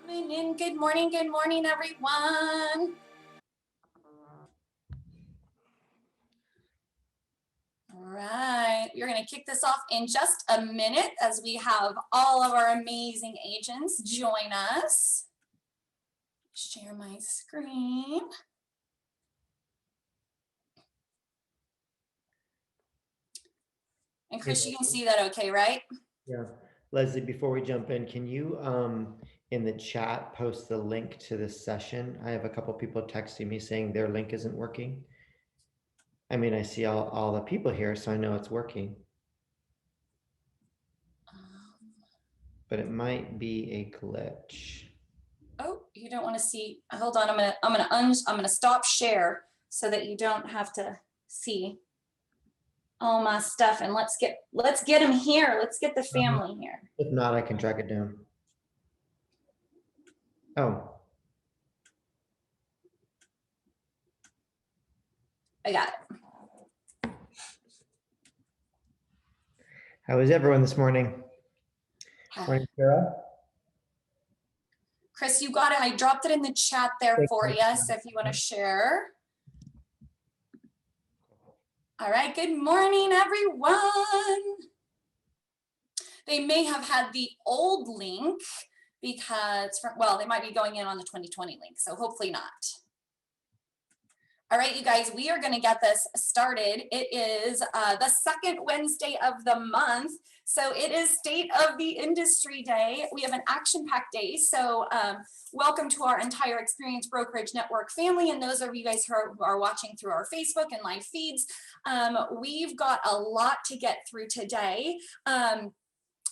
Coming in. Good morning, everyone. All right, we're going to kick this off in just a minute as we have all of our amazing agents join us. Share my screen. And Chris, you can see that okay, right? Yeah. Leslie, before we jump in, can you in the chat post the link to this session? I have a couple people texting me saying their link isn't working. I mean, I see all the people here, so I know it's working. But it might be a glitch. Oh, you don't want to see. Hold on, I'm gonna stop share so that you don't have to see all my stuff, and let's get them here. Let's get the family here. If not, I can track it down. Oh. I got it. How is everyone this morning? Morning, Sarah. Chris, you got it. I dropped it in the chat there for you, so if you want to share. All right, good morning, everyone. They may have had the old link because, well, they might be going in on the 2020 link, so hopefully not. All right, you guys, we are going to get this started. It is the second Wednesday of the month, so it is State of the Industry Day. We have an action-packed day, so welcome to our entire Xperience Brokerage Network family, and those of you guys who are watching through our Facebook and live feeds. We've got a lot to get through today.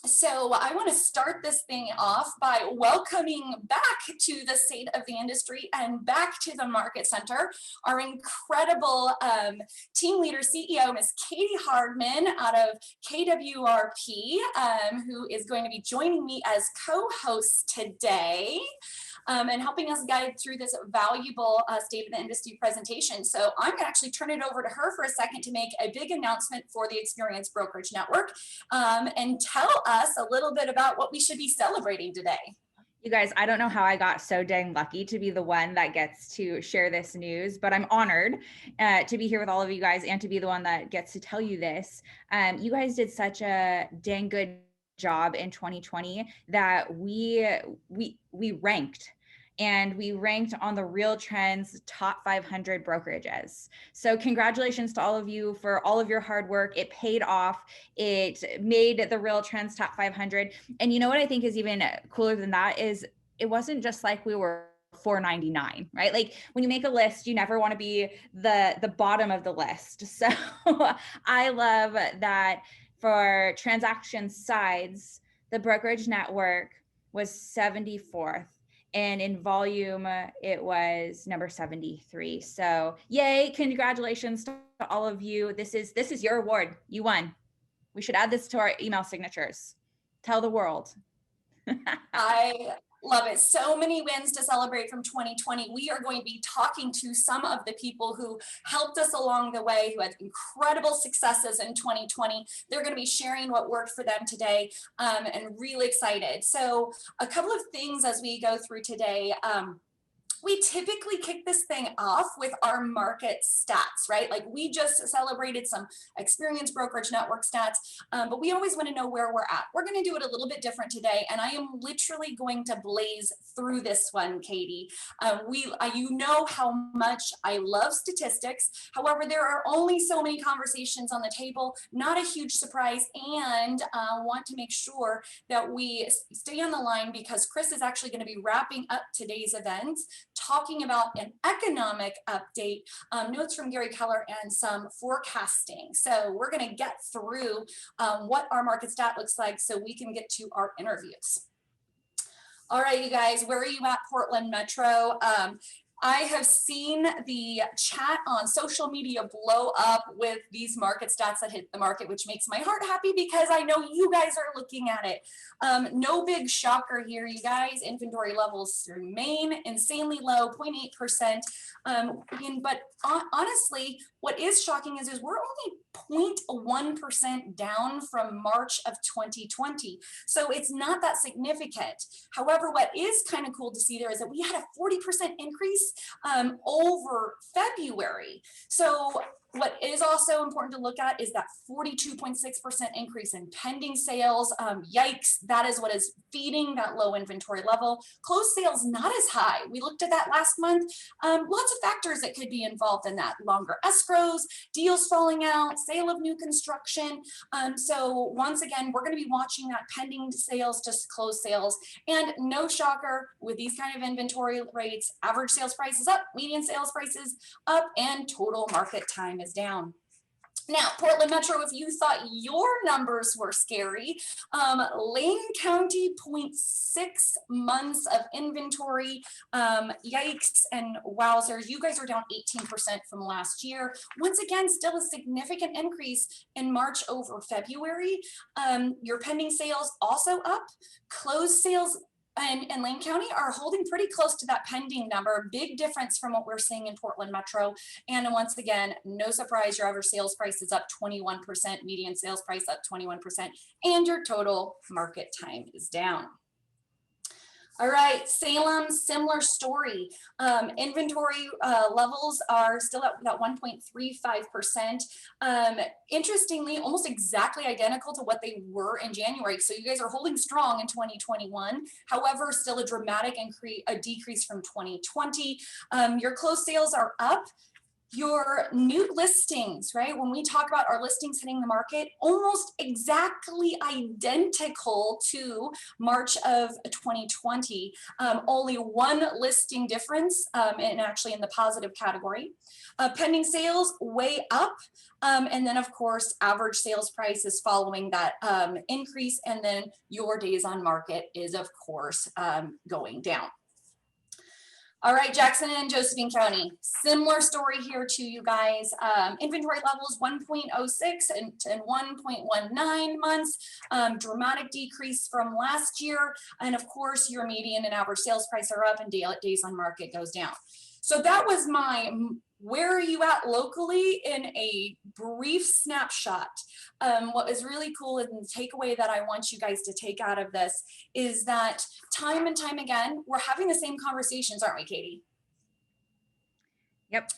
So I want to start this thing off by welcoming back to the State of the Industry and back to the Market Center our incredible team leader CEO, Ms. Katie Hardman out of KWRP, who is going to be joining me as co-host today. And helping us guide through this valuable State of the Industry presentation. So I'm going to actually turn it over to her for a second to make a big announcement for the Xperience Brokerage Network and tell us a little bit about what we should be celebrating today. You guys, I don't know how I got so dang lucky to be the one that gets to share this news, but I'm honored to be here with all of you guys and to be the one that gets to tell you this. You guys did such a dang good job in 2020 that we ranked. And we ranked on the Real Trends top 500 brokerages. So congratulations to all of you for all of your hard work. It paid off. It made the Real Trends top 500. And you know what I think is even cooler than that is it wasn't just like we were 499, right? Like when you make a list, you never want to be the bottom of the list. So I love that for transaction sides, the brokerage network was 74th. And in volume, it was number 73. So yay, congratulations to all of you. This is your award. You won. We should add this to our email signatures. Tell the world. I love it. So many wins to celebrate from 2020. We are going to be talking to some of the people who helped us along the way, who had incredible successes in 2020. They're going to be sharing what worked for them today, and really excited. So a couple of things as we go through today. We typically kick this thing off with our market stats, right? Like we just celebrated some Xperience Brokerage Network stats, but we always want to know where we're at. We're going to do it a little bit different today, and I am literally going to blaze through this one, Katie. You know how much I love statistics. However, there are only so many conversations on the table, not a huge surprise, and want to make sure that we stay on the line because Chris is actually going to be wrapping up today's events, talking about an economic update, notes from Gary Keller, and some forecasting. So we're going to get through what our market stat looks like so we can get to our interviews. All right, you guys, where are you at, Portland Metro? I have seen the chat on social media blow up with these market stats that hit the market, which makes my heart happy because I know you guys are looking at it. No big shocker here, you guys. Inventory levels remain insanely low, 0.8%. But honestly, what is shocking is we're only 0.1% down from March of 2020. So it's not that significant. However, what is kind of cool to see there is that we had a 40% increase over February. So what is also important to look at is that 42.6% increase in pending sales. Yikes, that is what is feeding that low inventory level. Closed sales not as high. We looked at that last month. Lots of factors that could be involved in that. Longer escrows, deals falling out, sale of new construction. So once again, we're going to be watching that pending sales to closed sales. And no shocker, with these kind of inventory rates, average sales price is up, median sales prices up, and total market time is down. Now, Portland Metro, if you thought your numbers were scary, Lane County, 0.6 months of inventory. Yikes and wowzers, you guys are down 18% from last year. Once again, still a significant increase in March over February. Your pending sales also up. Closed sales and Lane County are holding pretty close to that pending number. Big difference from what we're seeing in Portland Metro. And once again, no surprise, your average sales price is up 21%, median sales price up 21%, and your total market time is down. All right, Salem, similar story. Inventory levels are still at that 1.35%. Interestingly, almost exactly identical to what they were in January. So you guys are holding strong in 2021. However, still a dramatic decrease from 2020. Your closed sales are up. Your new listings, right? When we talk about our listings hitting the market, almost exactly identical to March of 2020. Only one listing difference, and actually in the positive category. Pending sales way up. And then of course, average sales price is following that increase. And then your days on market is of course going down. All right, Jackson and Josephine County, similar story here to you guys. Inventory levels 1.06 and 1.19 months, dramatic decrease from last year. And of course, your median and average sales price are up and days on market goes down. So that was my where are you at locally in a brief snapshot. What is really cool and the takeaway that I want you guys to take out of this is that time and time again, we're having the same conversations, aren't we, Katie? Yep.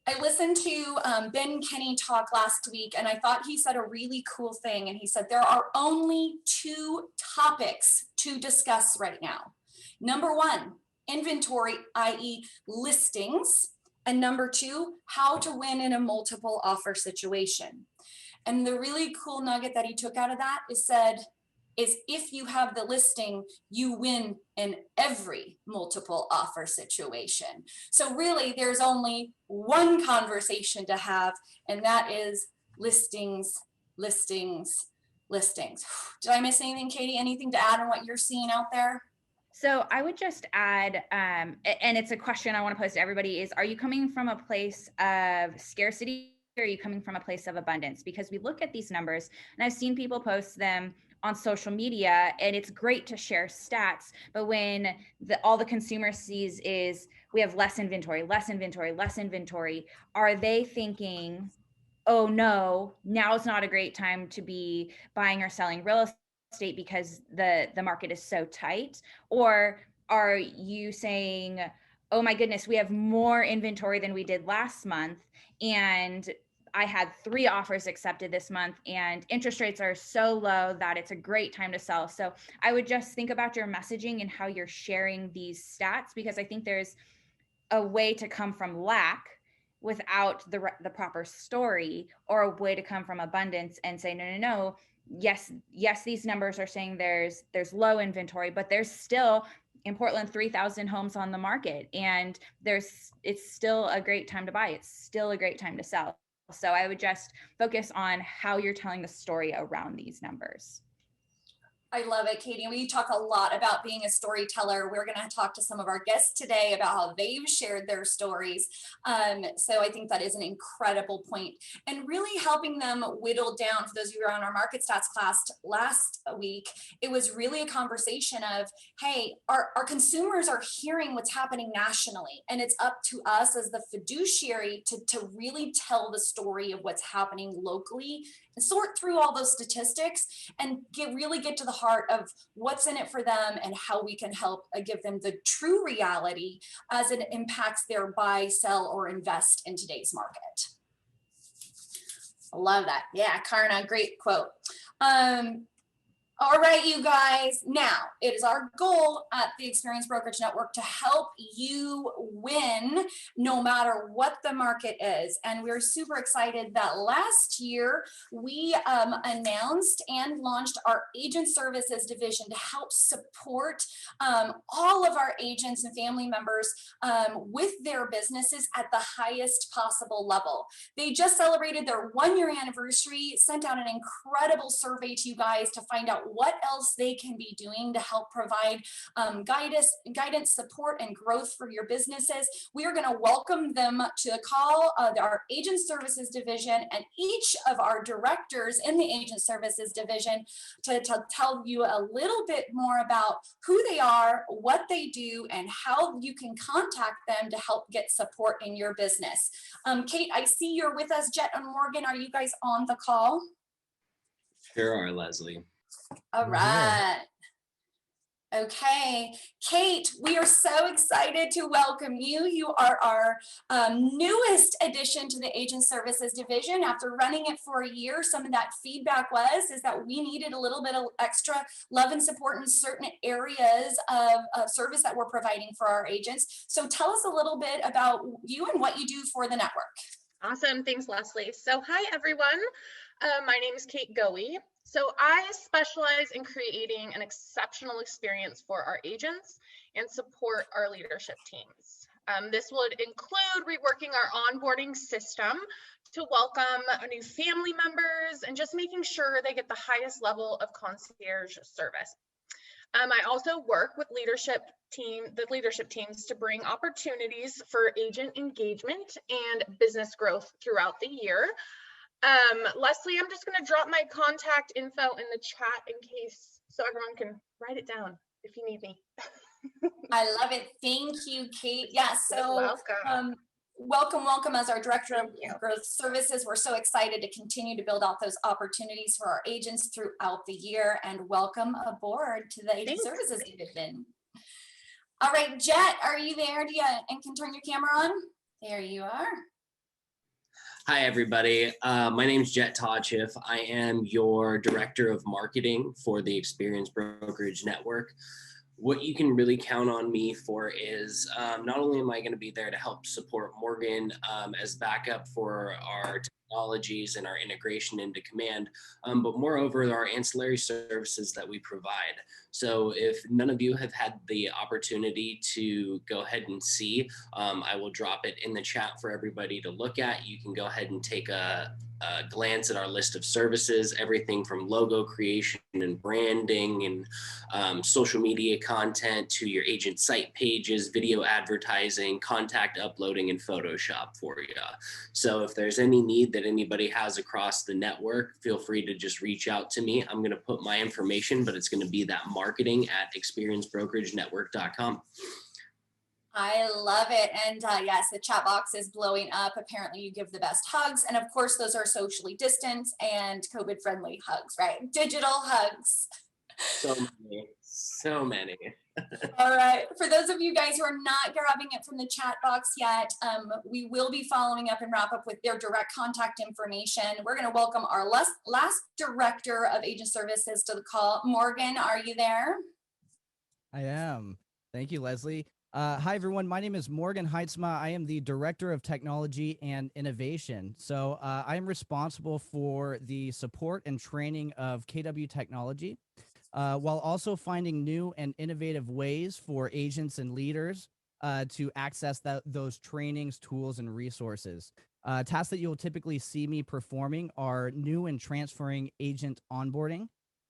I listened to Ben Kenny talk last week, and I thought he said a really cool thing. And he said, there are only two topics to discuss right now. Number one, inventory, i.e. listings. And number two, how to win in a multiple offer situation. And the really cool nugget that he took out of that is if you have the listing, you win in every multiple offer situation. So really there's only one conversation to have, and that is listings, listings, listings. Did I miss anything, Katie? Anything to add on what you're seeing out there? So I would just add, and it's a question I want to pose to everybody is, are you coming from a place of scarcity or are you coming from a place of abundance? Because we look at these numbers and I've seen people post them on social media and it's great to share stats, but when all the consumer sees is we have less inventory, less inventory, less inventory, are they thinking, oh no, now is not a great time to be buying or selling real estate because the market is so tight? Or are you saying, oh my goodness, we have more inventory than we did last month and I had 3 offers accepted this month and interest rates are so low that it's a great time to sell? So I would just think about your messaging and how you're sharing these stats, because I think there's a way to come from lack without the proper story, or a way to come from abundance and say, no, yes, these numbers are saying there's low inventory, but there's still in Portland 3,000 homes on the market, and it's still a great time to buy. It's still a great time to sell. So I would just focus on how you're telling the story around these numbers. I love it, Katie. We talk a lot about being a storyteller. We're going to talk to some of our guests today about how they've shared their stories. So I think that is an incredible point, and really helping them whittle down. For those of you who were on our market stats class last week, it was really a conversation of, hey, our consumers are hearing what's happening nationally, and it's up to us as the fiduciary to really tell the story of what's happening locally and sort through all those statistics and really get to the heart of what's in it for them and how we can help give them the true reality as it impacts their buy, sell, or invest in today's market. I love that. Yeah, Karna, great quote. All right, you guys. Now, it is our goal at the Xperience Brokerage Network to help you win no matter what the market is. And we're super excited that last year we announced and launched our agent services division to help support all of our agents and family members with their businesses at the highest possible level. They just celebrated their 1-year anniversary, sent out an incredible survey to you guys to find out what else they can be doing to help provide guidance, support, and growth for your businesses. We are going to welcome them to the call, our agent services division, and each of our directors in the agent services division to tell you a little bit more about who they are, what they do, and how you can contact them to help get support in your business. Kate, I see you're with us. Jet and Morgan, are you guys on the call? Sure are, Leslie. All right. Okay, Kate, we are so excited to welcome you. You are our newest addition to the agent services division. After running it for a year, some of that feedback is that we needed a little bit of extra love and support in certain areas of service that we're providing for our agents. So tell us a little bit about you and what you do for the network. Awesome. Thanks, Leslie. So hi, everyone. My name is Kate Goey. So I specialize in creating an exceptional experience for our agents and support our leadership teams. This would include reworking our onboarding system to welcome new family members and just making sure they get the highest level of concierge service. I also work with the leadership teams to bring opportunities for agent engagement and business growth throughout the year. Leslie, I'm just going to drop my contact info in the chat in case, so everyone can write it down if you need me. I love it. Thank you, Kate. Yes. Yeah, so welcome as our director of growth services. We're so excited to continue to build out those opportunities for our agents throughout the year, and welcome aboard to the agent services division. All right, Jet, are you there? And can turn your camera on? There you are. Hi, everybody. My name is Jet Todchiff. I am your Director of Marketing for the Xperience Brokerage Network. What you can really count on me for is not only am I going to be there to help support Morgan as backup for our technologies and our integration into Command, but moreover, our ancillary services that we provide. So if none of you have had the opportunity to go ahead and see, I will drop it in the chat for everybody to look at. You can go ahead and take a glance at our list of services, everything from logo creation and branding and social media content to your agent site pages, video advertising, contact uploading, and Photoshop for you. So if there's any need that anybody has across the network, feel free to just reach out to me. I'm going to put my information, but it's going to be that marketing at xperiencebrokerage.network.com. I love it. And yes, the chat box is blowing up. Apparently you give the best hugs. And of course, those are socially distanced and COVID friendly hugs, right? Digital hugs. So many. All right. For those of you guys who are not grabbing it from the chat box yet, we will be following up and wrap up with their direct contact information. We're going to welcome our last director of agent services to the call. Morgan, are you there? I am. Thank you, Leslie. Hi, everyone. My name is Morgan Heitzma. I am the Director of Technology and Innovation. So I am responsible for the support and training of KW Technology, while also finding new and innovative ways for agents and leaders to access those trainings, tools, and resources. Tasks that you'll typically see me performing are new and transferring agent onboarding,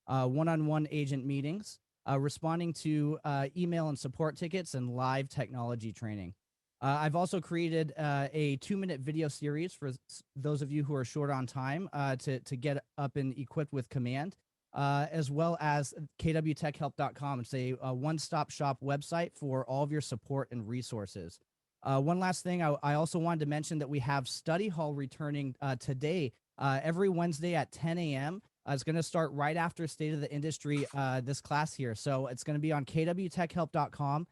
one-on-one agent meetings, responding to email and support tickets, and live technology training. I've also created a 2-minute video series for those of you who are short on time to get up and equipped with Command, as well as kwtechhelp.com. It's a one-stop shop website for all of your support and resources. One last thing, I also wanted to mention that we have Study Hall returning today, every Wednesday at 10 a.m. It's going to start right after State of the Industry, this class here. So it's going to be on kwtechhelp.com.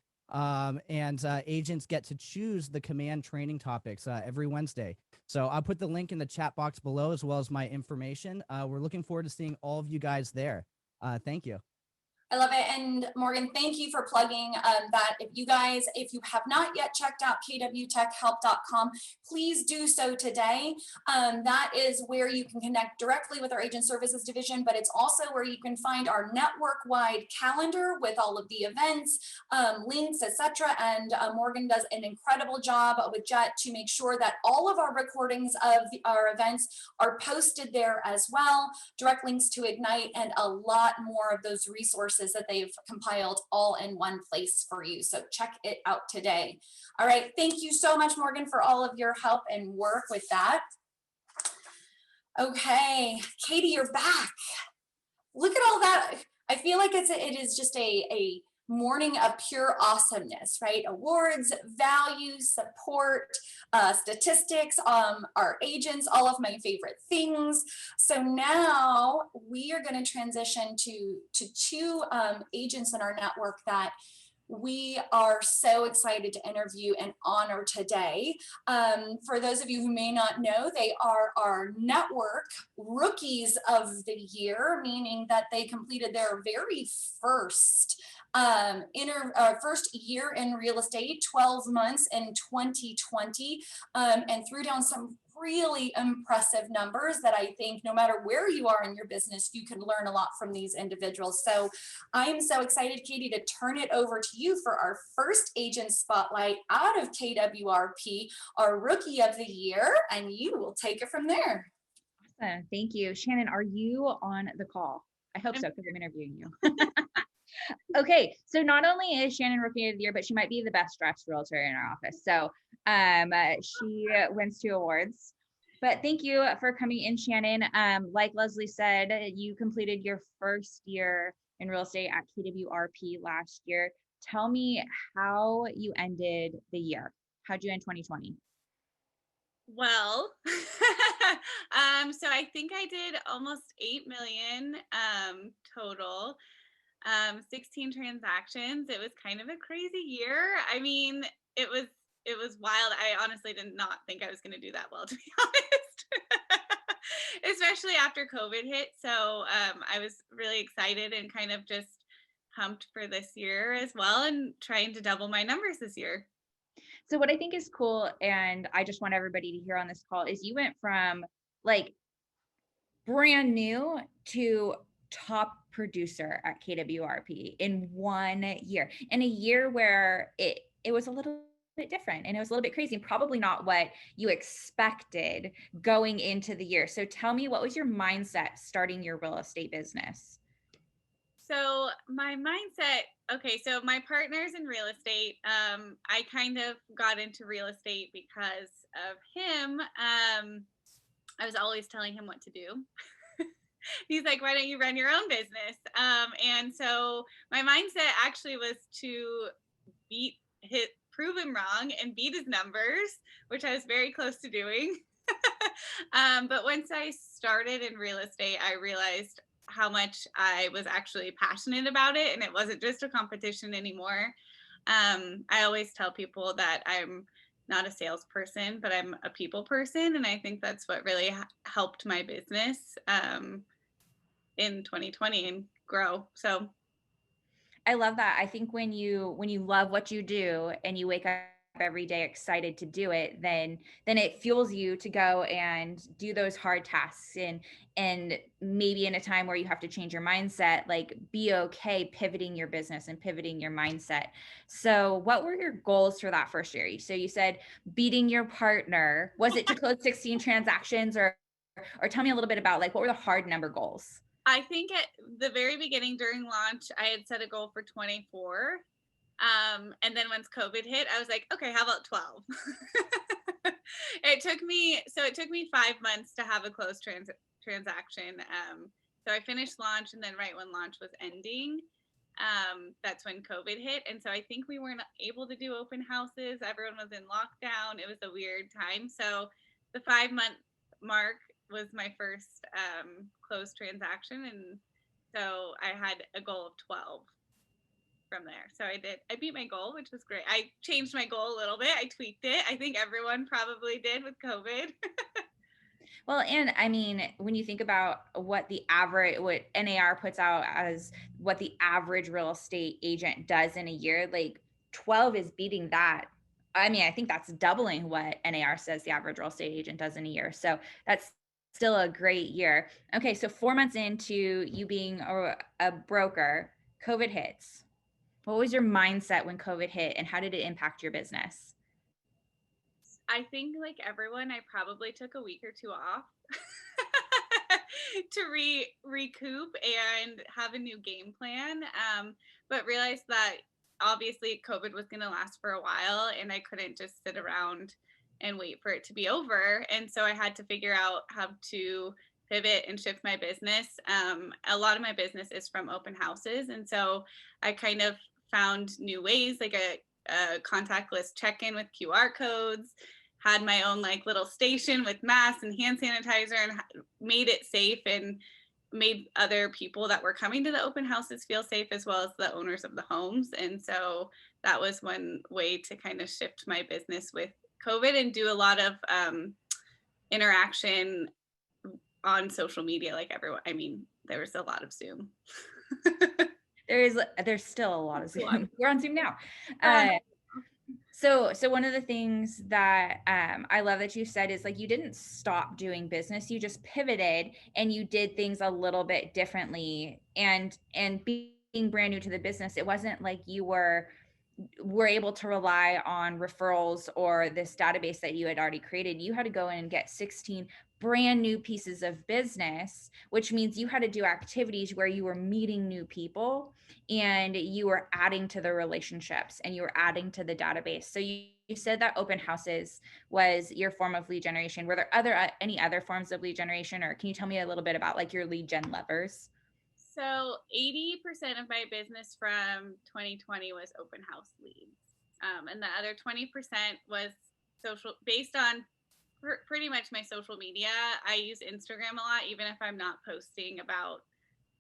And agents get to choose the Command training topics every Wednesday. So I'll put the link in the chat box below, as well as my information. We're looking forward to seeing all of you guys there. Thank you. I love it. And Morgan, thank you for plugging that. If you have not yet checked out kwtechhelp.com, please do so today. That is where you can connect directly with our agent services division, but it's also where you can find our network-wide calendar with all of the events, links, etc. And Morgan does an incredible job with Jet to make sure that all of our recordings of our events are posted there as well, direct links to Ignite, and a lot more of those resources that they've compiled all in one place for you. So check it out today. All right. Thank you so much, Morgan, for all of your help and work with that. Okay. Katie, you're back. Look at all that. I feel like it is just a morning of pure awesomeness, right? Awards, values, support, statistics, our agents, all of my favorite things. So now we are going to transition to two agents in our network that we are so excited to interview and honor today. For those of you who may not know, they are our network rookies of the year, meaning that they completed their very first first year in real estate, 12 months in 2020, and threw down some really impressive numbers that I think no matter where you are in your business, you can learn a lot from these individuals. So I am so excited, Katie, to turn it over to you for our first agent spotlight out of KWRP, our rookie of the year, and you will take it from there. Awesome. Thank you. Shannon, are you on the call? I hope so, because I'm interviewing you. Okay, so not only is Shannon Rookie of the Year, but she might be the best dressed realtor in our office. So she wins 2 awards. But thank you for coming in, Shannon. Like Leslie said, you completed your first year in real estate at KWRP last year. Tell me how you ended the year. How'd you end 2020? Well, so I think I did almost 8 million total. 16 transactions. It was kind of a crazy year. I mean, it was wild. I honestly did not think I was going to do that well, to be honest, especially after COVID hit. So I was really excited and kind of just pumped for this year as well, and trying to double my numbers this year. So what I think is cool, and I just want everybody to hear on this call, is you went from like brand new to top producer at KWRP in 1 year, in a year where it was a little bit different and it was a little bit crazy, probably not what you expected going into the year. So tell me, what was your mindset starting your real estate business? So my mindset, okay, so my partner's in real estate. I kind of got into real estate because of him. I was always telling him what to do. He's like, why don't you run your own business? And so my mindset actually was to prove him wrong and beat his numbers, which I was very close to doing. But once I started in real estate, I realized how much I was actually passionate about it, and it wasn't just a competition anymore. I always tell people that I'm not a salesperson, but I'm a people person, and I think that's what really helped my business in 2020 and grow. So I love that. I think when you love what you do and you wake up every day excited to do it, then it fuels you to go and do those hard tasks, and maybe in a time where you have to change your mindset, like be okay pivoting your business and pivoting your mindset. So what were your goals for that first year? So you said beating your partner. Was it to close 16 transactions, or tell me a little bit about like what were the hard number goals? I think at the very beginning during launch, I had set a goal for 24. And then once COVID hit, I was like, okay, how about 12? It took me 5 months to have a closed transaction. So I finished launch, and then right when launch was ending, that's when COVID hit. And so I think we weren't able to do open houses. Everyone was in lockdown. It was a weird time. So the 5-month mark was my first closed transaction. And so I had a goal of 12 from there. So I beat my goal, which was great. I changed my goal a little bit. I tweaked it. I think everyone probably did with COVID. Well, and I mean, when you think about what NAR puts out as what the average real estate agent does in a year, like 12 is beating that. I mean, I think that's doubling what NAR says the average real estate agent does in a year. So that's still a great year. Okay, so 4 months into you being a broker, COVID hits. What was your mindset when COVID hit, and how did it impact your business? I think like everyone, I probably took a week or two off to recoup and have a new game plan. But realized that obviously COVID was going to last for a while, and I couldn't just sit around and wait for it to be over. And so I had to figure out how to pivot and shift my business. A lot of my business is from open houses. And so I kind of found new ways, like a contactless check-in with QR codes, had my own like little station with masks and hand sanitizer, and made it safe and made other people that were coming to the open houses feel safe, as well as the owners of the homes. And so that was one way to kind of shift my business with COVID and do a lot of interaction on social media, like everyone. I mean, there was a lot of Zoom. There's still a lot of Zoom. We're on Zoom now. So one of the things that I love that you said is like you didn't stop doing business, you just pivoted and you did things a little bit differently. And being brand new to the business, it wasn't like you were able to rely on referrals or this database that you had already created. You had to go in and get 16 brand new pieces of business, which means you had to do activities where you were meeting new people and you were adding to the relationships and you were adding to the database. So you said that open houses was your form of lead generation. Were there any other forms of lead generation, or can you tell me a little bit about like your lead gen levers? So 80% of my business from 2020 was open house leads. And the other 20% was social, based on pretty much my social media. I use Instagram a lot, even if I'm not posting about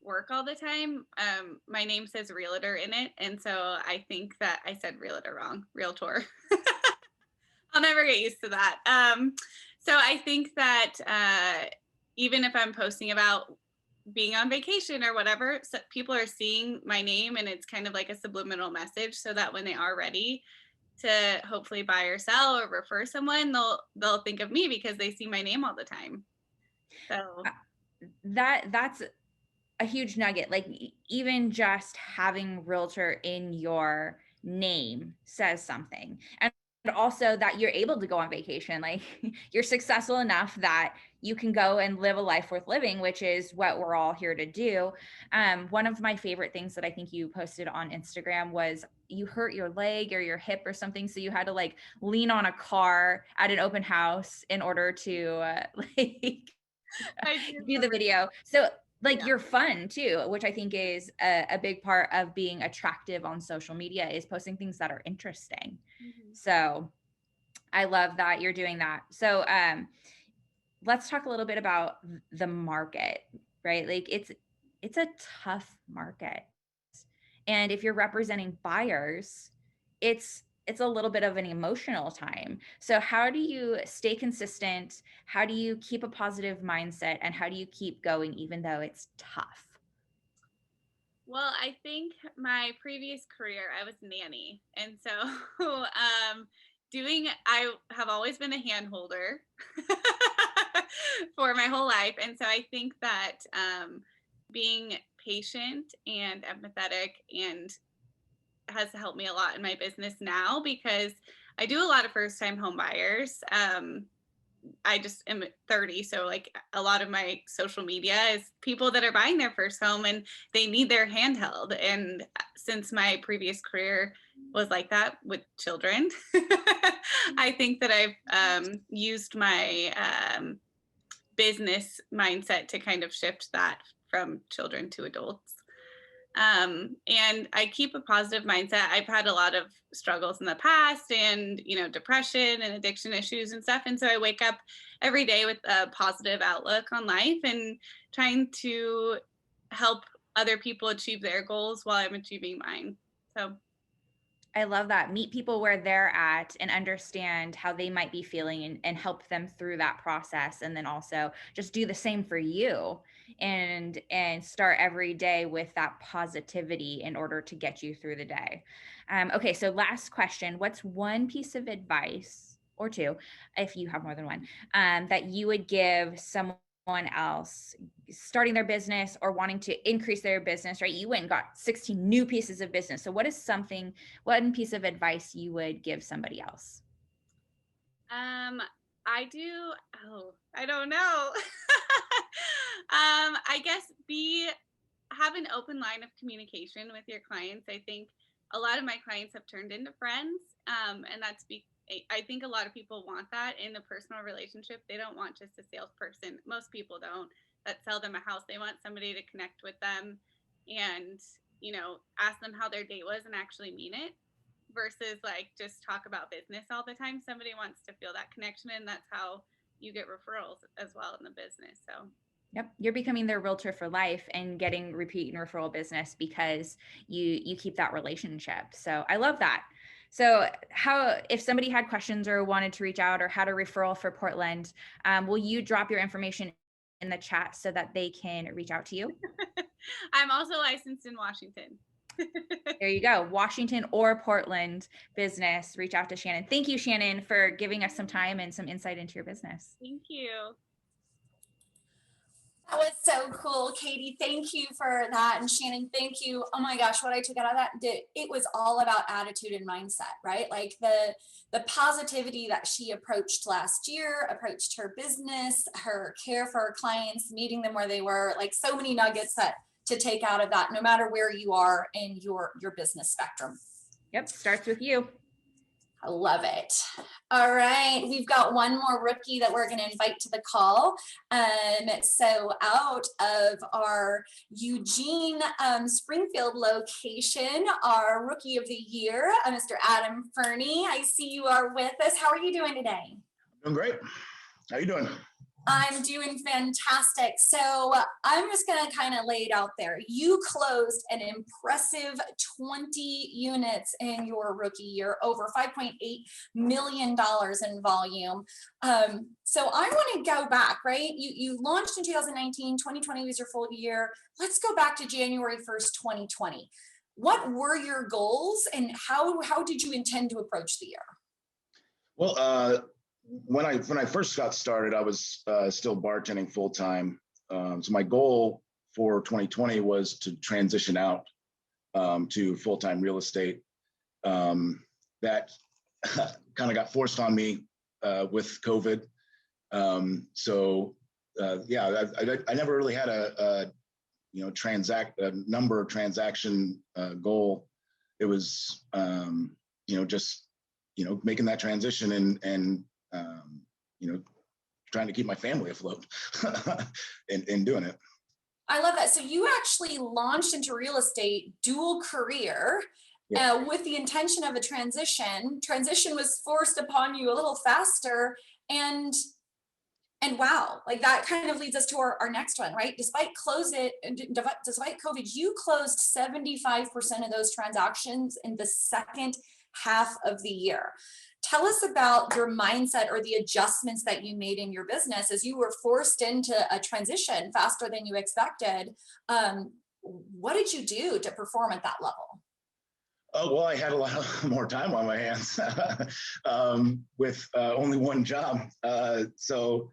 work all the time. My name says realtor in it. And so I think that I said realtor wrong, realtor. I'll never get used to that. So I think that even if I'm posting about being on vacation or whatever, so people are seeing my name, and it's kind of like a subliminal message, so that when they are ready to hopefully buy or sell or refer someone, they'll think of me because they see my name all the time. So that's a huge nugget. Like even just having realtor in your name says something. And also that you're able to go on vacation, like you're successful enough that you can go and live a life worth living, which is what we're all here to do. One of my favorite things that I think you posted on Instagram was you hurt your leg or your hip or something, so you had to like lean on a car at an open house in order to do the video. So like you're fun too, which I think is a big part of being attractive on social media, is posting things that are interesting. Mm-hmm. So I love that you're doing that. So let's talk a little bit about the market, right? Like it's a tough market. And if you're representing buyers, it's a little bit of an emotional time. So how do you stay consistent? How do you keep a positive mindset? And how do you keep going even though it's tough? Well, I think my previous career, I was a nanny. And so I have always been a hand holder for my whole life. And so I think that being patient and empathetic and has helped me a lot in my business now, because I do a lot of first-time home buyers. I just am 30. So like a lot of my social media is people that are buying their first home and they need their handheld. And since my previous career was like that with children, I think that I've used my business mindset to kind of shift that from children to adults. And I keep a positive mindset. I've had a lot of struggles in the past and, you know, depression and addiction issues and stuff. And so I wake up every day with a positive outlook on life and trying to help other people achieve their goals while I'm achieving mine. So I love that. Meet people where they're at and understand how they might be feeling and help them through that process. And then also just do the same for you and start every day with that positivity in order to get you through the day. Okay, so last question. What's one piece of advice, or two, if you have more than one, that you would give someone else starting their business or wanting to increase their business, right? You went and got 16 new pieces of business. So what is one piece of advice you would give somebody else? I don't know. I guess have an open line of communication with your clients. I think a lot of my clients have turned into friends. And I think a lot of people want that in a personal relationship. They don't want just a salesperson. Most people don't that sell them a house. They want somebody to connect with them and, you know, ask them how their date was and actually mean it versus like just talk about business all the time. Somebody wants to feel that connection, and that's how you get referrals as well in the business. So yep, you're becoming their realtor for life and getting repeat and referral business because you keep that relationship. So I love that. So if somebody had questions or wanted to reach out or had a referral for Portland, will you drop your information in the chat so that they can reach out to you? I'm also licensed in Washington. There you go. Washington or Portland business, reach out to Shannon. Thank you, Shannon, for giving us some time and some insight into your business. Thank you. That was so cool, Katie. Thank you for that. And Shannon, thank you. Oh my gosh, what I took out of that, it was all about attitude and mindset, right? Like the positivity that she approached last year, approached her business, her care for her clients, meeting them where they were, like so many nuggets to take out of that, no matter where you are in your business spectrum. Yep, starts with you. I love it. All right, we've got one more rookie that we're going to invite to the call. So out of our Eugene Springfield location, our rookie of the year, Mr. Adam Fernie. I see you are with us. How are you doing today? Doing great. How you doing? I'm doing fantastic. So I'm just going to kind of lay it out there. You closed an impressive 20 units in your rookie year, over $5.8 million in volume. So I want to go back, right? You launched in 2019, 2020 was your full year. Let's go back to January 1st, 2020. What were your goals and how did you intend to approach the year? Well, when I first got started, I was still bartending full time. So my goal for 2020 was to transition out to full time real estate. That kind of got forced on me with COVID. Yeah, I never really had a number transaction goal. It was just making that transition and trying to keep my family afloat and doing it. I love that. So you actually launched into real estate dual career with the intention of a transition. Transition was forced upon you a little faster, and wow, like that kind of leads us to our next one, right? Despite COVID, you closed 75% of those transactions in the second half of the year. Tell us about your mindset or the adjustments that you made in your business as you were forced into a transition faster than you expected. What did you do to perform at that level? Oh, well, I had a lot more time on my hands with only one job. So,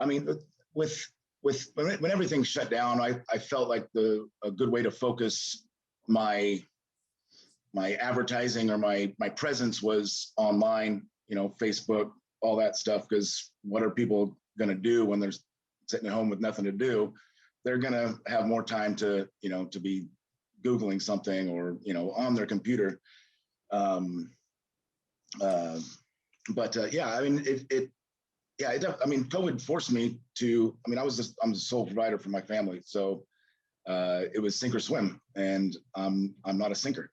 I mean, when everything shut down, I felt like a good way to focus my advertising or my presence was online, Facebook, all that stuff, because what are people going to do when they're sitting at home with nothing to do? They're going to have more time to, to be Googling something or, on their computer. Yeah, I mean, COVID forced me to, I'm the sole provider for my family. So it was sink or swim, and I'm not a sinker.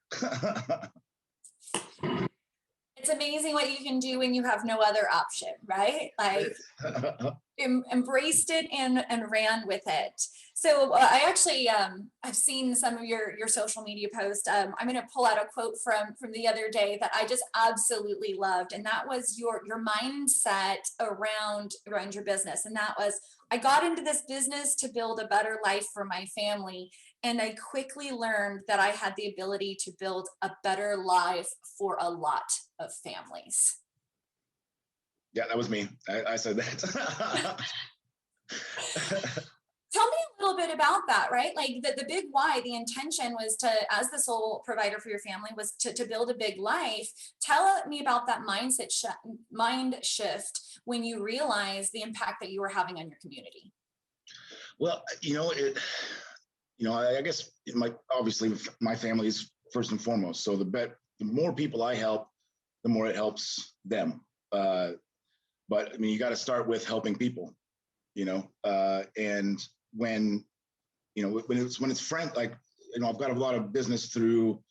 It's amazing what you can do when you have no other option, right? Like embraced it and ran with it. So I actually, I've seen some of your social media posts. I'm going to pull out a quote from the other day that I just absolutely loved. And that was your mindset around your business. And that was, I got into this business to build a better life for my family. And I quickly learned that I had the ability to build a better life for a lot of families. Yeah, that was me. I said that. Tell me a little bit about that, right? Like the big why, the intention was to, as the sole provider for your family, was to build a big life. Tell me about that mind shift when you realized the impact that you were having on your community. Well, I guess obviously my family is first and foremost. So the more people I help, the more it helps them. But I mean, you got to start with helping people, and when it's friends, I've got a lot of business through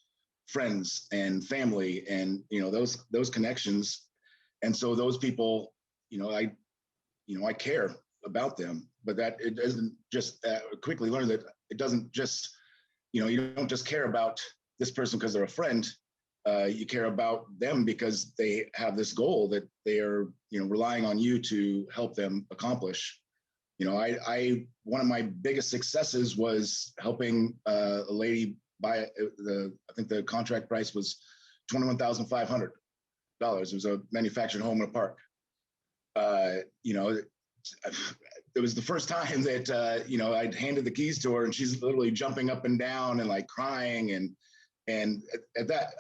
friends and family and, those connections. And so those people, I care about them, but that it doesn't just quickly learn that it doesn't just, you don't just care about this person because they're a friend. You care about them because they have this goal that they are, relying on you to help them accomplish. One of my biggest successes was helping a lady buy I think the contract price was $21,500. It was a manufactured home in a park. It was the first time that, I'd handed the keys to her, and she's literally jumping up and down and like crying. And at that,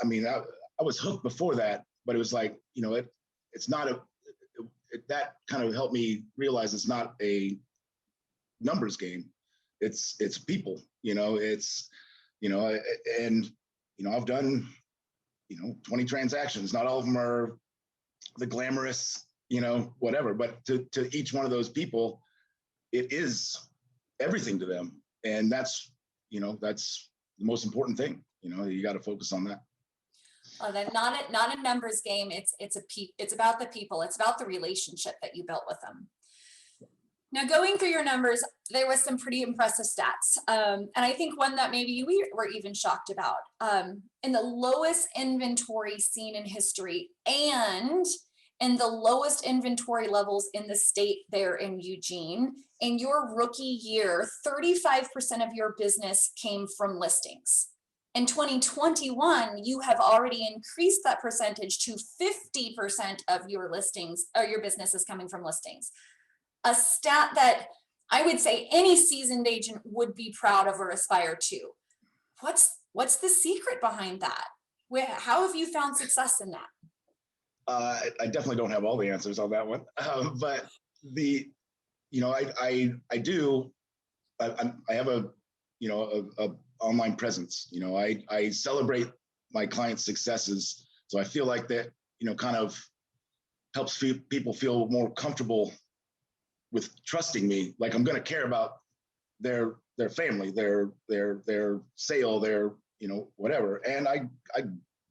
I was hooked before that, but it was like, it's not that kind of helped me realize it's not a numbers game. It's people, I've done, 20 transactions. Not all of them are the glamorous, whatever, but to each one of those people, it is everything to them. And that's the most important thing. You got to focus on that. Well, then not a numbers game. It's about the people. It's about the relationship that you built with them. Now, going through your numbers, there was some pretty impressive stats. And I think one that maybe we were even shocked about. In the lowest inventory seen in history and in the lowest inventory levels in the state there in Eugene, in your rookie year, 35% of your business came from listings. In 2021, you have already increased that percentage to 50% of your listings or your business is coming from listings. A stat that I would say any seasoned agent would be proud of or aspire to. What's the secret behind that? How have you found success in that? I definitely don't have all the answers on that one, but I have a online presence. I celebrate my clients' successes, so I feel like that kind of helps people feel more comfortable with trusting me. Like I'm going to care about their family, their sale, their whatever, and I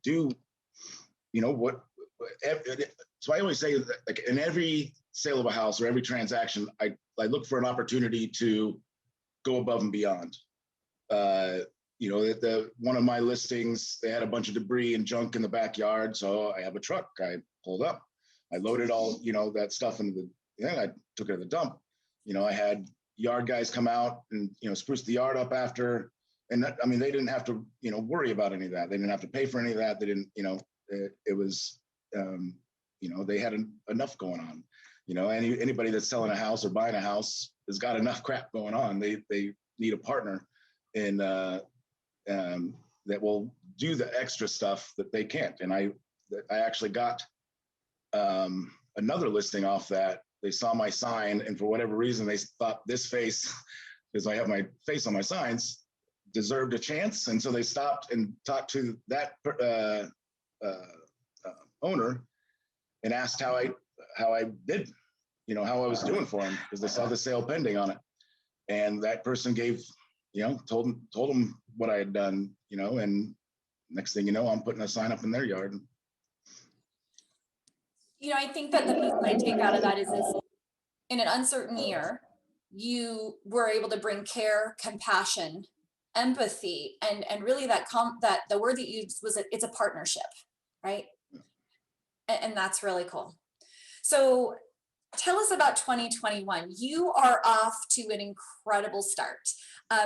do what. So I always say that, like, in every sale of a house or every transaction, I look for an opportunity to go above and beyond. One of my listings, they had a bunch of debris and junk in the backyard. So I have a truck. I pulled up, I loaded all, that stuff into I took it to the dump. I had yard guys come out and, spruce the yard up after. And that, they didn't have to, worry about any of that. They didn't have to pay for any of that. They didn't, it was, they had enough going on. Anybody that's selling a house or buying a house has got enough crap going on. They need a partner and that will do the extra stuff that they can't. And I actually got another listing off that. They saw my sign, and for whatever reason, they thought this face, because I have my face on my signs, deserved a chance. And so they stopped and talked to that owner and asked how I did, how I was doing for him, because they saw the sale pending on it. And that person gave, told them what I had done, and next thing you know, I'm putting a sign up in their yard. I think that the piece that I take out of that is in an uncertain year, you were able to bring care, compassion, empathy, and really that the word that you used was it's a partnership, right? And that's really cool. So tell us about 2021. You are off to an incredible start.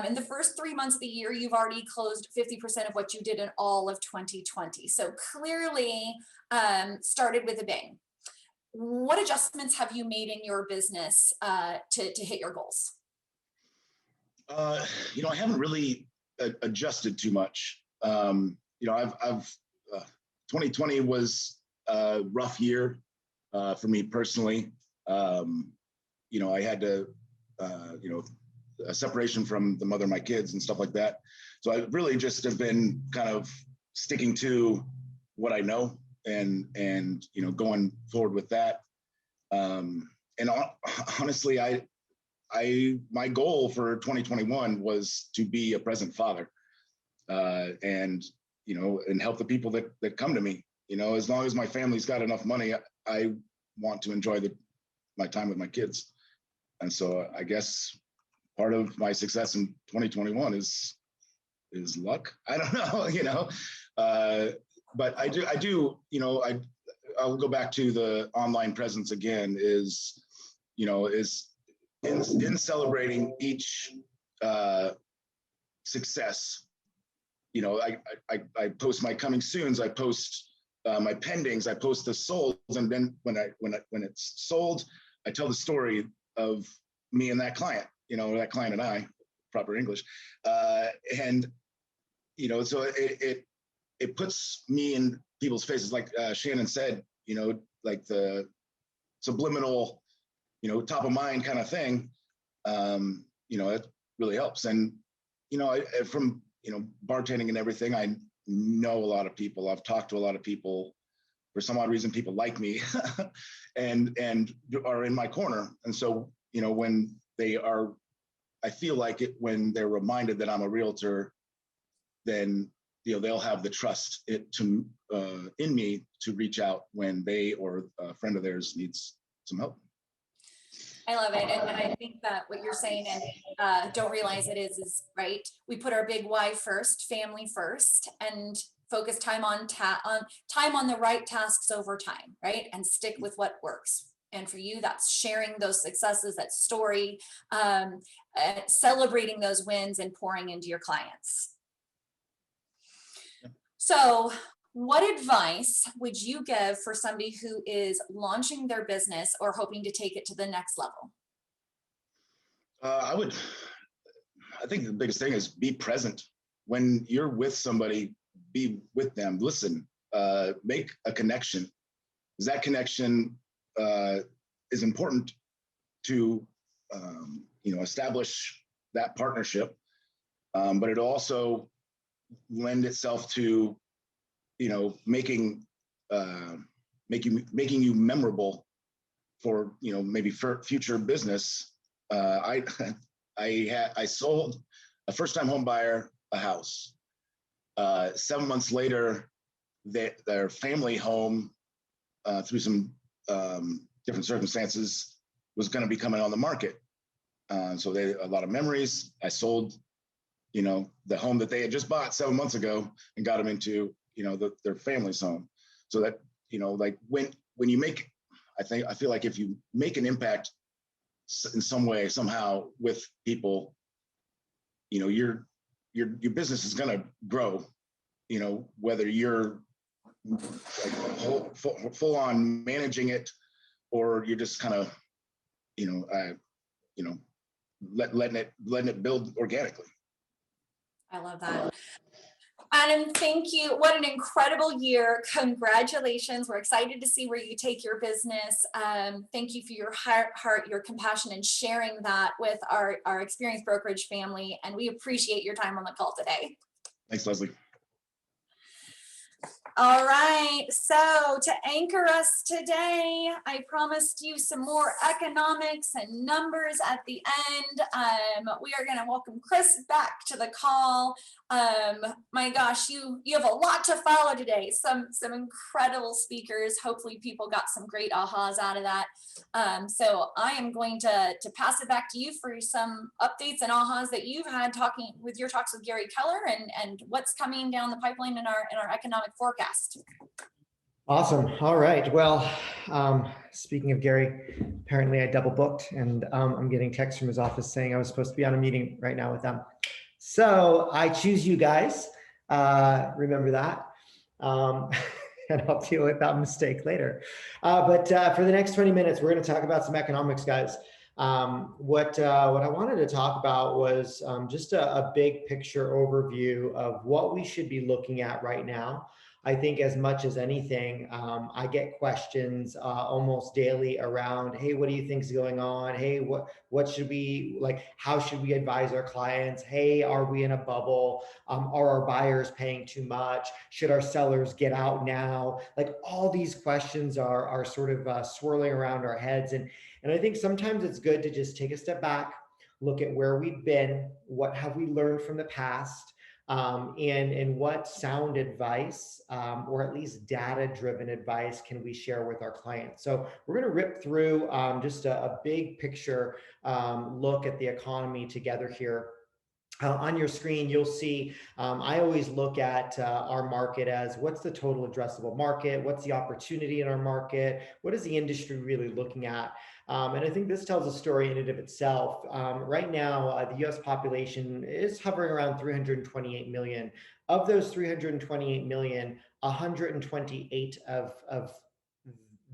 In the first 3 months of the year, you've already closed 50% of what you did in all of 2020. So clearly started with a bang. What adjustments have you made in your business to hit your goals? I haven't really adjusted too much. 2020 was a rough year for me personally. I had to, a separation from the mother of my kids and stuff like that. So I really just have been kind of sticking to what I know and going forward with that. Honestly, my goal for 2021 was to be a present father, and help the people that come to me. As long as my family's got enough money, I want to enjoy my time with my kids. And so I guess part of my success in 2021 is luck. I don't know, but I'll go back to the online presence again, is in celebrating each success. I post my coming soons, I post my pendings, I post the solds, and then when it's sold, I tell the story of me and that client, that client and I, proper English, and so it puts me in people's faces, like Shannon said, like the subliminal, top of mind kind of thing. It really helps. And from bartending and everything, I know a lot of people. I've talked to a lot of people. For some odd reason, people like me and are in my corner. And so, when they are, I feel like it when they're reminded that I'm a realtor, then they'll have the trust in me to reach out when they or a friend of theirs needs some help. I love it. And I think that what you're saying, and don't realize it is right. We put our big why first, family first, and focus time on the right tasks over time, right? And stick with what works. And for you, that's sharing those successes, that story, celebrating those wins and pouring into your clients. So what advice would you give for somebody who is launching their business or hoping to take it to the next level? I think the biggest thing is be present. When you're with somebody, be with them, listen, make a connection. Because that connection is important to, establish that partnership. But it also lend itself to, making you memorable for, maybe for future business. I sold a first-time home buyer a house. 7 months later, their family home, through some different circumstances, was going to be coming on the market. So they a lot of memories. I sold, the home that they had just bought 7 months ago and got them into, their family's home. So that, like when you make, I feel like if you make an impact in some way, somehow with people, your business is going to grow, whether you're like full on managing it, or you're just kind of, letting it build organically. I love that. Adam, thank you. What an incredible year. Congratulations. We're excited to see where you take your business. Thank you for your heart, your compassion, and sharing that with our Xperience Brokerage family. And we appreciate your time on the call today. Thanks, Leslie. All right, so to anchor us today, I promised you some more economics and numbers at the end. We are going to welcome Chris back to the call. My gosh, you have a lot to follow today. Some incredible speakers. Hopefully people got some great ahas out of that. So I am going to pass it back to you for some updates and ahas that you've had talking with your talks with Gary Keller and what's coming down the pipeline in our economic forecast. Awesome. All right. Well, speaking of Gary, apparently I double booked and I'm getting texts from his office saying I was supposed to be on a meeting right now with them. So I choose you guys. Remember that. And I'll deal with that mistake later. But for the next 20 minutes, we're going to talk about some economics, guys. What I wanted to talk about was just a big picture overview of what we should be looking at right now. I think as much as anything, I get questions almost daily around, hey, what do you think is going on? Hey, what should we, like, how should we advise our clients? Hey, are we in a bubble? Are our buyers paying too much? Should our sellers get out now? Like, all these questions are sort of swirling around our heads. And I think sometimes it's good to just take a step back, look at where we've been, what have we learned from the past, and what sound advice, or at least data-driven advice can we share with our clients. So we're going to rip through just a big picture look at the economy together here. On your screen, you'll see, I always look at our market as what's the total addressable market? What's the opportunity in our market? What is the industry really looking at? And I think this tells a story in and of itself. Right now, the US population is hovering around 328 million. Of those 328 million, 128 of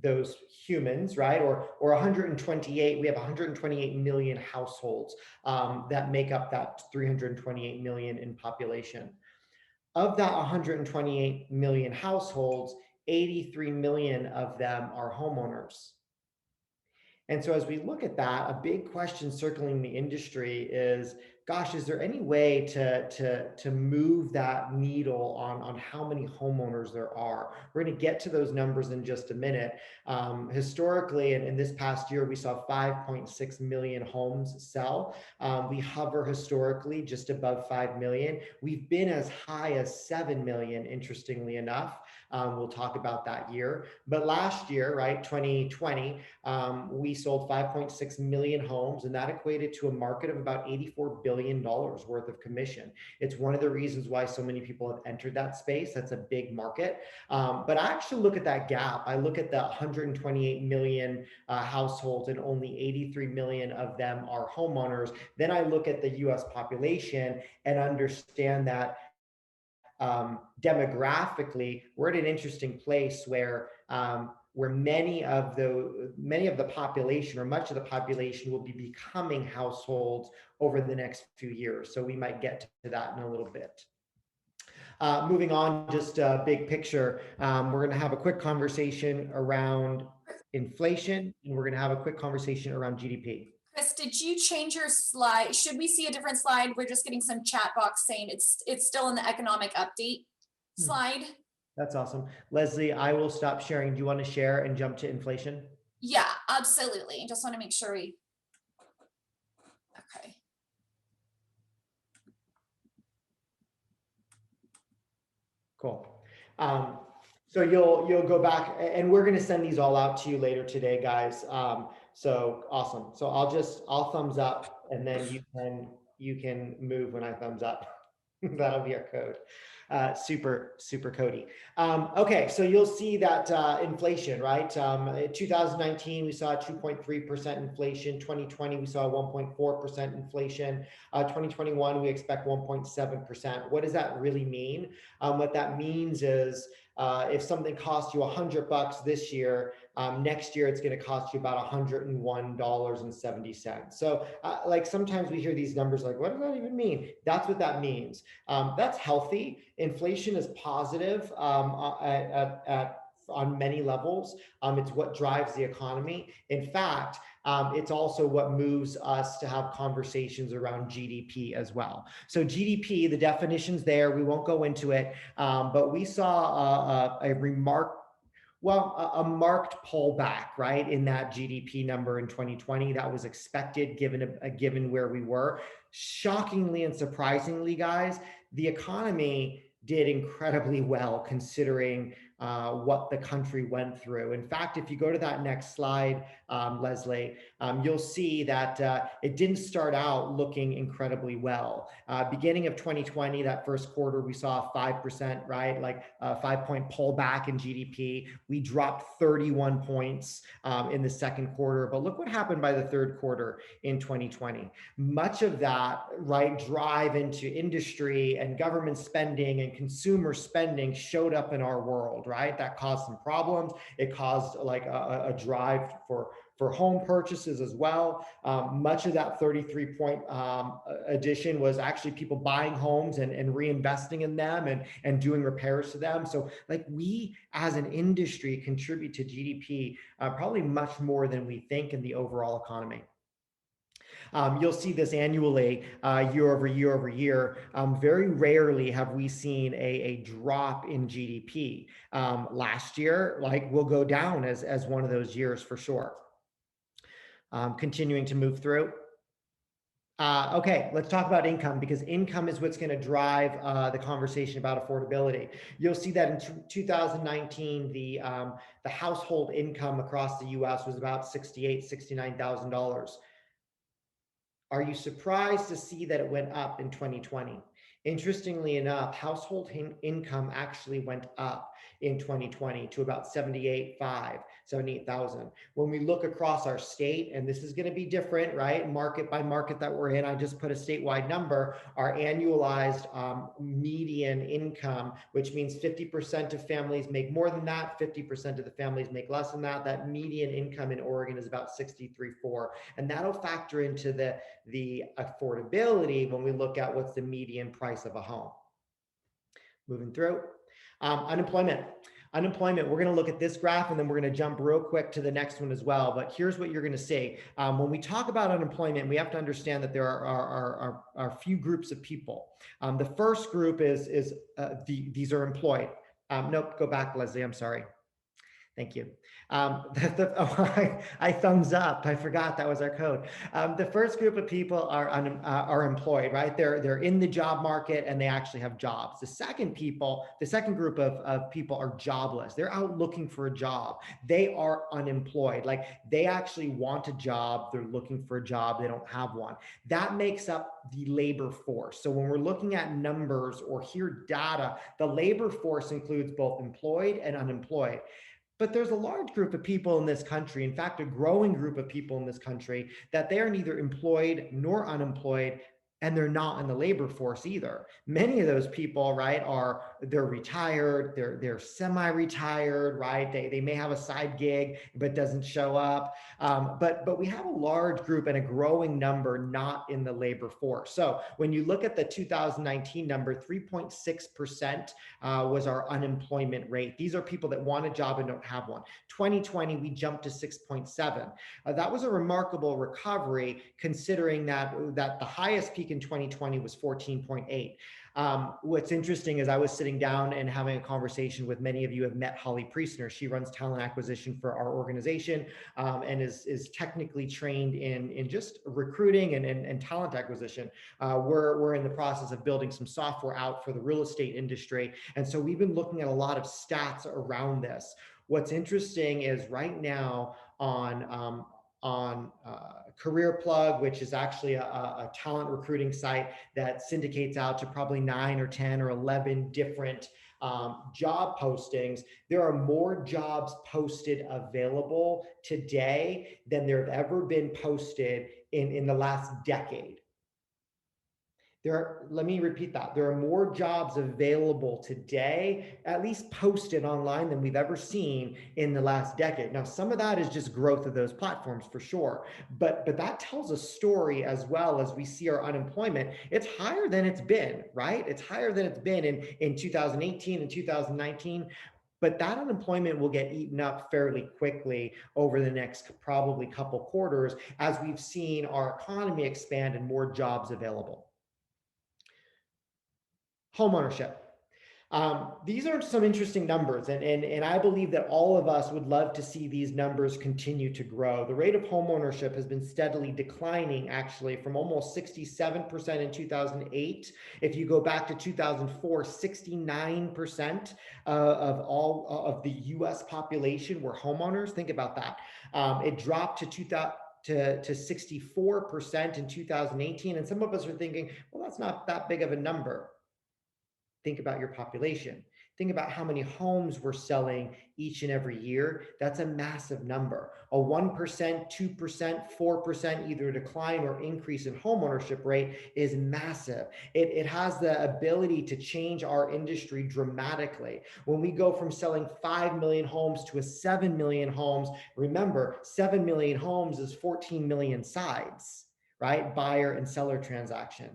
those humans, right? Or 128, we have 128 million households that make up that 328 million in population. Of that 128 million households, 83 million of them are homeowners. And so as we look at that, a big question circling the industry is, gosh, is there any way to move that needle on how many homeowners there are? We're going to get to those numbers in just a minute. Historically, and in this past year, we saw 5.6 million homes sell. We hover historically just above 5 million. We've been as high as 7 million, interestingly enough. We'll talk about that year. But last year, right, 2020, we sold 5.6 million homes, and that equated to a market of about $84 billion worth of commission. It's one of the reasons why so many people have entered that space. That's a big market. But I actually look at that gap. I look at the 128 million households, and only 83 million of them are homeowners. Then I look at the US population and understand that demographically, we're at an interesting place where many of the population, or much of the population, will be becoming households over the next few years. So we might get to that in a little bit. Moving on, just a big picture, we're going to have a quick conversation around inflation, and we're going to have a quick conversation around GDP. Chris, did you change your slide? Should we see a different slide? We're just getting some chat box saying it's still in the economic update slide. That's awesome. Leslie, I will stop sharing. Do you want to share and jump to inflation? Yeah, absolutely. Just want to make sure we, okay. Cool. So you'll go back, and we're going to send these all out to you later today, guys. So awesome. So I'll thumbs up, and then you can move when I thumbs up. That'll be our code. Super Cody. Okay, so you'll see that inflation, right? In 2019, we saw 2.3% inflation. 2020, we saw 1.4% inflation. 2021, we expect 1.7%. What does that really mean? What that means is if something costs you $100 this year, next year it's going to cost you about $101.70. So like sometimes we hear these numbers like, what does that even mean? That's what that means. That's healthy. Inflation is positive on many levels. It's what drives the economy. In fact, it's also what moves us to have conversations around GDP as well. So GDP, the definition's there. We won't go into it, but we saw a marked pullback, right, in that GDP number in 2020. That was expected given where we were. Shockingly and surprisingly, guys, the economy did incredibly well considering what the country went through. In fact, if you go to that next slide, Leslie, you'll see that it didn't start out looking incredibly well. Beginning of 2020, that first quarter, we saw a 5%, right? Like a 5-point pullback in GDP. We dropped 31 points in the second quarter, but look what happened by the third quarter in 2020. Much of that, right, drive into industry and government spending and consumer spending showed up in our world, right? That caused some problems. It caused like a drive for home purchases as well. Much of that 33-point addition was actually people buying homes and reinvesting in them and doing repairs to them. So like we as an industry contribute to GDP probably much more than we think in the overall economy. You'll see this annually, year over year. Very rarely have we seen a drop in GDP. Last year, like, will go down as one of those years for sure. Continuing to move through. Okay, let's talk about income, because income is what's going to drive the conversation about affordability. You'll see that in 2019, the household income across the U.S. was about $68,000, $69,000. Are you surprised to see that it went up in 2020? Interestingly enough, household income actually went up in 2020 to about 78,000. When we look across our state, and this is going to be different, right? Market by market that we're in, I just put a statewide number, our annualized median income, which means 50% of families make more than that, 50% of the families make less than that. That median income in Oregon is about $63,400. And that'll factor into the affordability when we look at what's the median price of a home. Moving through. Unemployment, we're going to look at this graph and then we're going to jump real quick to the next one as well. But here's what you're going to see. When we talk about unemployment, we have to understand that there are a few groups of people. The first group is these are employed. Nope, go back, Leslie, I'm sorry. Thank you. I thumbs up. I forgot that was our code. The first group of people are employed, right? They're in the job market and they actually have jobs. The second group of people are jobless. They're out looking for a job. They are unemployed. Like they actually want a job. They're looking for a job. They don't have one. That makes up the labor force. So when we're looking at numbers or hear data, the labor force includes both employed and unemployed. But there's a large group of people in this country, in fact, a growing group of people in this country, that they are neither employed nor unemployed, and they're not in the labor force either. Many of those people, right, they're retired, they're semi-retired, right? They may have a side gig, but doesn't show up. But we have a large group and a growing number not in the labor force. So when you look at the 2019 number, 3.6% was our unemployment rate. These are people that want a job and don't have one. 2020, we jumped to 6.7. That was a remarkable recovery considering that the highest peak in 2020 was 14.8. What's interesting is I was sitting down and having a conversation with many of you have met Holly Priestner. She runs talent acquisition for our organization and is technically trained in just recruiting and talent acquisition. We're in the process of building some software out for the real estate industry. And so we've been looking at a lot of stats around this. What's interesting is right now on Career Plug, which is actually a talent recruiting site that syndicates out to probably 9 or 10 or 11 different job postings. There are more jobs posted available today than there have ever been posted in the last decade. let me repeat that. There are more jobs available today, at least posted online, than we've ever seen in the last decade. Now, some of that is just growth of those platforms for sure, but that tells a story as well. As we see our unemployment, it's higher than it's been, right? It's higher than it's been in 2018 and 2019. But that unemployment will get eaten up fairly quickly over the next probably couple quarters as we've seen our economy expand and more jobs available. Homeownership. These are some interesting numbers, and I believe that all of us would love to see these numbers continue to grow. The rate of homeownership has been steadily declining, actually, from almost 67% in 2008. If you go back to 2004, 69% of all of the US population were homeowners. Think about that. It dropped to 64% in 2018, and some of us are thinking, well, that's not that big of a number. Think about your population. Think about how many homes we're selling each and every year. That's a massive number. A 1%, 2%, 4% either decline or increase in homeownership rate is massive. It has the ability to change our industry dramatically. When we go from selling 5 million homes to 7 million homes, remember, 7 million homes is 14 million sides, right? Buyer and seller transaction.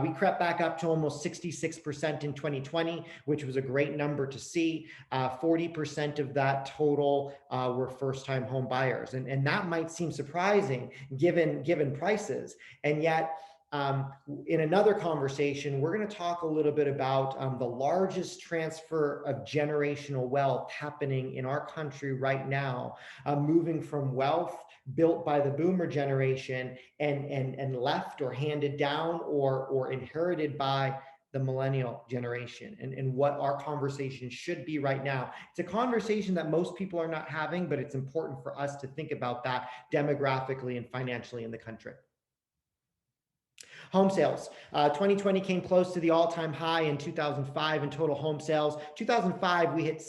We crept back up to almost 66% in 2020, which was a great number to see. 40% of that total were first-time home buyers. And that might seem surprising given prices. And yet, in another conversation, we're going to talk a little bit about the largest transfer of generational wealth happening in our country right now, moving from wealth built by the boomer generation and left or handed down or inherited by the millennial generation, and what our conversation should be right now. It's a conversation that most people are not having, but it's important for us to think about that demographically and financially in the country. Home sales. 2020 came close to the all-time high in 2005 in total home sales. 2005, we hit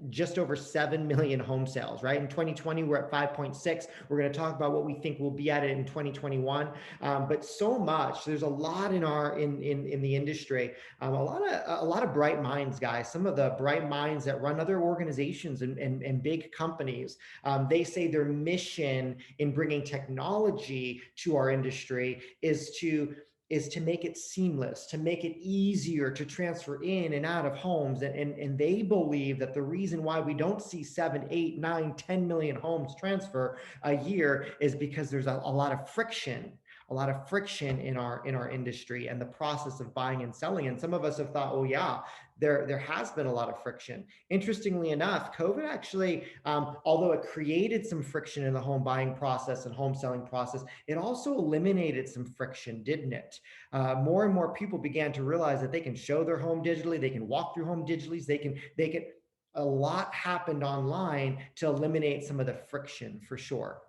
just over 7 million home sales, right? In 2020, we're at 5.6. We're going to talk about what we think we'll be at it in 2021. But so much, there's a lot in the industry, a lot of bright minds, guys. Some of the bright minds that run other organizations and big companies. They say their mission in bringing technology to our industry is to make it seamless, to make it easier to transfer in and out of homes. And they believe that the reason why we don't see 7, 8, 9, 10 million homes transfer a year is because there's a lot of friction in our industry and the process of buying and selling. And some of us have thought, oh yeah, there has been a lot of friction. Interestingly enough, COVID actually, although it created some friction in the home buying process and home selling process, it also eliminated some friction, didn't it? More and more people began to realize that they can show their home digitally, they can walk through home digitally, a lot happened online to eliminate some of the friction for sure.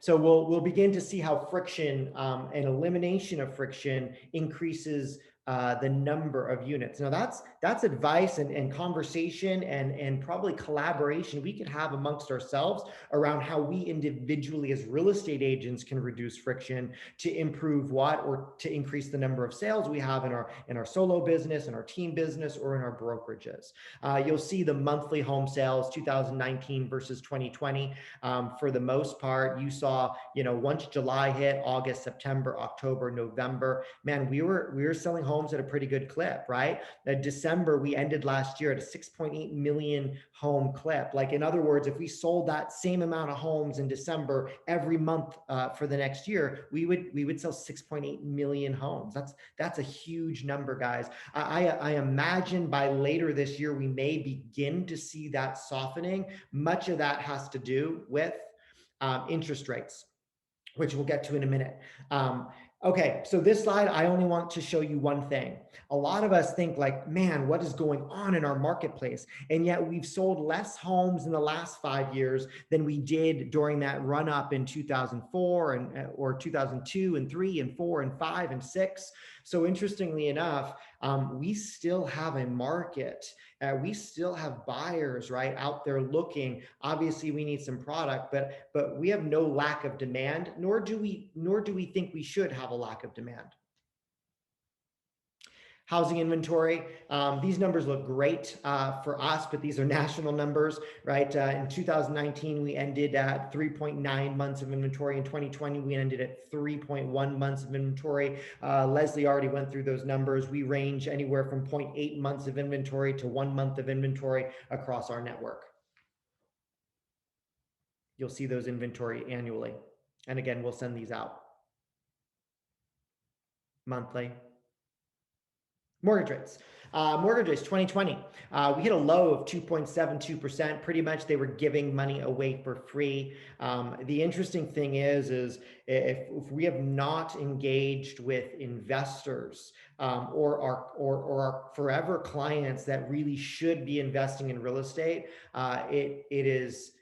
So we'll begin to see how friction and elimination of friction increases the number of units. Now that's advice and conversation and probably collaboration we could have amongst ourselves around how we individually as real estate agents can reduce friction to improve or to increase the number of sales we have in our solo business, in our team business, or in our brokerages. You'll see the monthly home sales 2019 versus 2020. For the most part, you saw, once July hit, August, September, October, November, man, we were selling homes at a pretty good clip, right? December, we ended last year at a 6.8 million home clip. Like, in other words, if we sold that same amount of homes in December every month for the next year, we would sell 6.8 million homes. That's a huge number, guys. I imagine by later this year, we may begin to see that softening. Much of that has to do with interest rates, which we'll get to in a minute. Okay, so this slide, I only want to show you one thing. A lot of us think like, man, what is going on in our marketplace? And yet we've sold less homes in the last 5 years than we did during that run up in 2004 or 2002 and 3 and 4 and 5 and 6. So interestingly enough, we still have a market. We still have buyers, right, out there looking. Obviously, we need some product, but we have no lack of demand, nor do we think we should have a lack of demand. Housing inventory. These numbers look great for us, but these are national numbers, right? In 2019, we ended at 3.9 months of inventory. In 2020, we ended at 3.1 months of inventory. Leslie already went through those numbers. We range anywhere from 0.8 months of inventory to 1 month of inventory across our network. You'll see those inventory annually. And again, we'll send these out monthly. Mortgage rates. Mortgage rates 2020. We hit a low of 2.72%. Pretty much they were giving money away for free. The interesting thing is if we have not engaged with investors or our forever clients that really should be investing in real estate, it is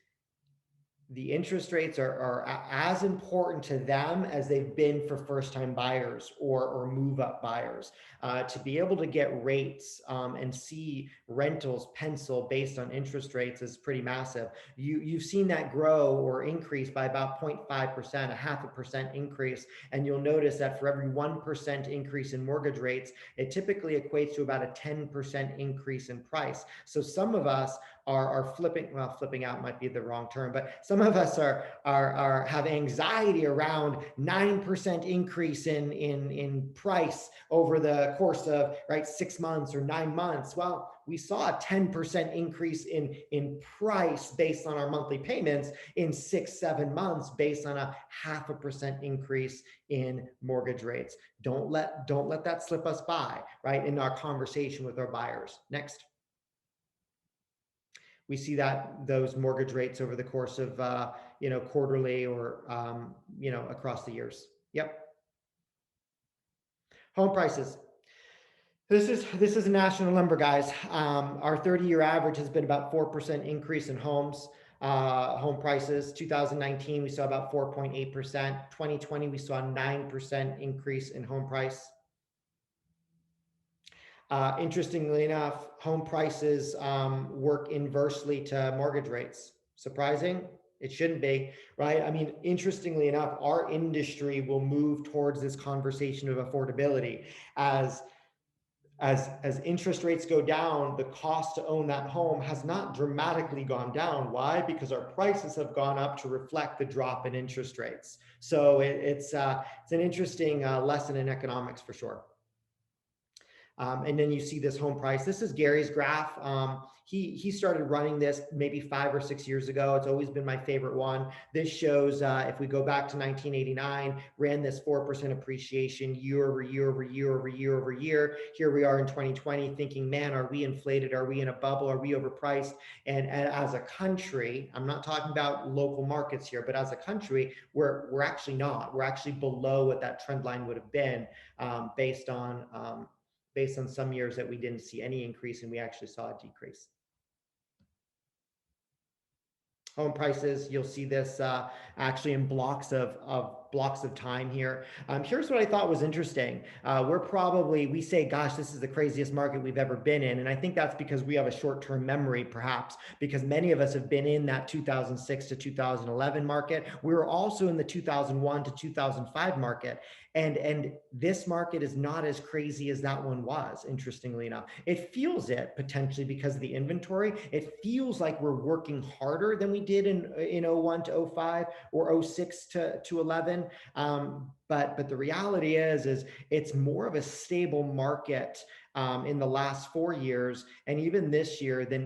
the interest rates are as important to them as they've been for first-time buyers or move-up buyers. To be able to get rates and see rentals pencil based on interest rates is pretty massive. You've seen that grow or increase by about 0.5%, a 0.5% increase, and you'll notice that for every 1% increase in mortgage rates, it typically equates to about a 10% increase in price. So some of us are flipping out might be the wrong term, but some of us have anxiety around 9% increase in price over the course of 6 months or 9 months. Well, we saw a 10% increase in price based on our monthly payments in 6-7 months based on a 0.5% increase in mortgage rates. Don't let that slip us by, right? In our conversation with our buyers. Next. We see that those mortgage rates over the course of quarterly or across the years. Yep. Home prices. This is a national number, guys. Our 30-year average has been about 4% increase in home prices. 2019 we saw about 4.8%. 2020 we saw a 9% increase in home price. Interestingly enough, home prices work inversely to mortgage rates. Surprising? It shouldn't be, right? I mean, interestingly enough, our industry will move towards this conversation of affordability. As interest rates go down, the cost to own that home has not dramatically gone down. Why? Because our prices have gone up to reflect the drop in interest rates. So it's an interesting lesson in economics for sure. And then you see this home price. This is Gary's graph. He started running this maybe 5 or 6 years ago. It's always been my favorite one. This shows if we go back to 1989, ran this 4% appreciation year over year over year over year over year. Here we are in 2020 thinking, man, are we inflated? Are we in a bubble? Are we overpriced? And as a country, I'm not talking about local markets here, but as a country, we're actually not. We're actually below what that trend line would have been based on some years that we didn't see any increase and we actually saw a decrease. Home prices, you'll see this actually in blocks of time here. Here's what I thought was interesting. We say, gosh, this is the craziest market we've ever been in. And I think that's because we have a short-term memory, perhaps, because many of us have been in that 2006 to 2011 market. We were also in the 2001 to 2005 market. And this market is not as crazy as that one was, interestingly enough. It feels it potentially because of the inventory. It feels like we're working harder than we did in 01 to 05 or 06 to 11. But the reality is it's more of a stable market in the last 4 years and even this year than